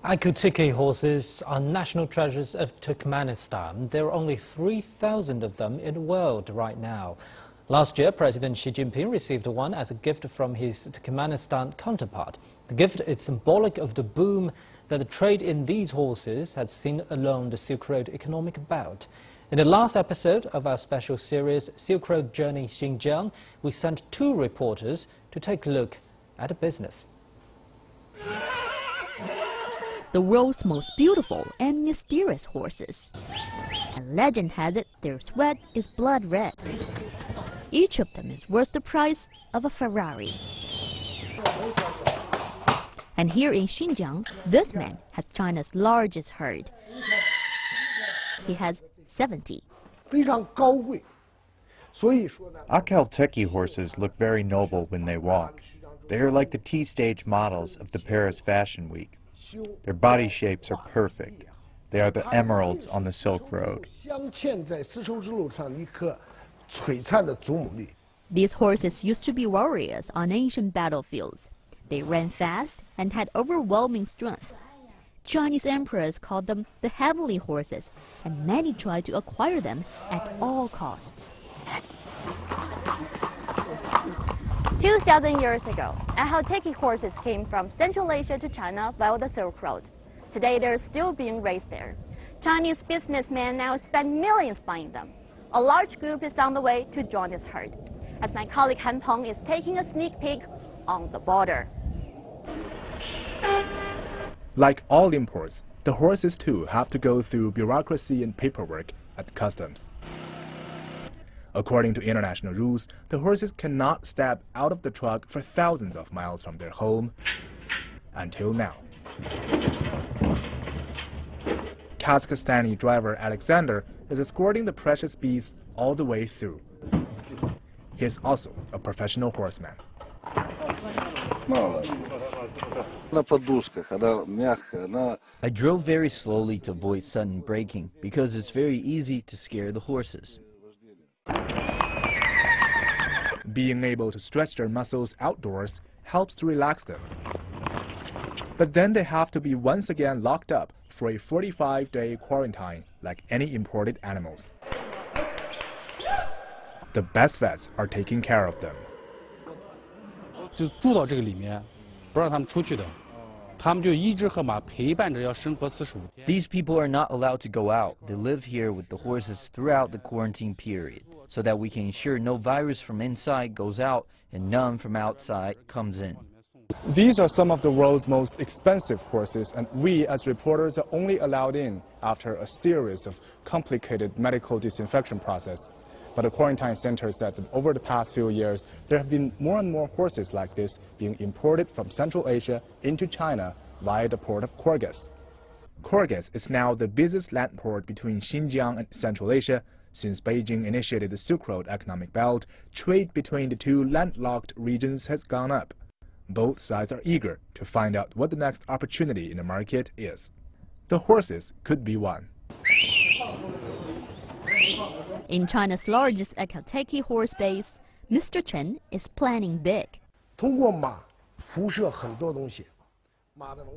Akhal-teke horses are national treasures of Turkmenistan. There are only 3,000 of them in the world right now. Last year, President Xi Jinping received one as a gift from his Turkmenistan counterpart. The gift is symbolic of the boom that the trade in these horses had seen along the Silk Road economic bout. In the last episode of our special series, Silk Road Journey Xinjiang, we sent 2 reporters to take a look at the business. The world's most beautiful and mysterious horses. And legend has it their sweat is blood red. Each of them is worth the price of a Ferrari. And here in Xinjiang, this man has China's largest herd. He has 70. Akhal-teke horses look very noble when they walk. They are like the T-stage models of the Paris Fashion Week. Their body shapes are perfect. They are the emeralds on the Silk Road. These horses used to be warriors on ancient battlefields. They ran fast and had overwhelming strength. Chinese emperors called them the heavenly horses, and many tried to acquire them at all costs. 2,000 years ago, Akhal-teke horses came from Central Asia to China via the Silk Road. Today, they're still being raised there. Chinese businessmen now spend millions buying them. A large group is on the way to join this herd, as my colleague Han Peng is taking a sneak peek on the border. Like all imports, the horses too have to go through bureaucracy and paperwork at customs. According to international rules, the horses cannot step out of the truck for thousands of miles from their home until now. Kazakhstani driver Alexander is escorting the precious beasts all the way through. He is also a professional horseman. I drove very slowly to avoid sudden braking because it's very easy to scare the horses. Being able to stretch their muscles outdoors helps to relax them. But then they have to be once again locked up for a 45-day quarantine like any imported animals. The best vets are taking care of them. These people are not allowed to go out. They live here with the horses throughout the quarantine period, so that we can ensure no virus from inside goes out and none from outside comes in. These are some of the world's most expensive horses, and we as reporters are only allowed in after a series of complicated medical disinfection process. But the quarantine center said that over the past few years, there have been more and more horses like this being imported from Central Asia into China via the port of Kyrgyz. Kyrgyz is now the busiest land port between Xinjiang and Central Asia. Since Beijing initiated the Silk Road economic belt, trade between the two landlocked regions has gone up. Both sides are eager to find out what the next opportunity in the market is. The horses could be one. In China's largest Akhal-teke horse base, Mr. Chen is planning big.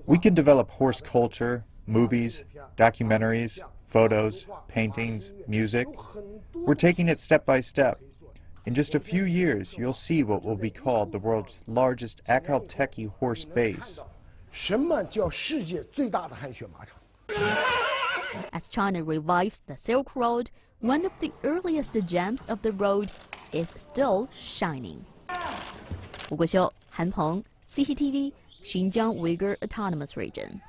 We can develop horse culture, movies, documentaries, photos, paintings, music. We're taking it step by step. In just a few years, you'll see what will be called the world's largest Akhal-teke horse base. As China revives the Silk Road, one of the earliest gems of the road is still shining. 吴国修、韩鹏 CCTV 新疆 Uyghur Autonomous Region.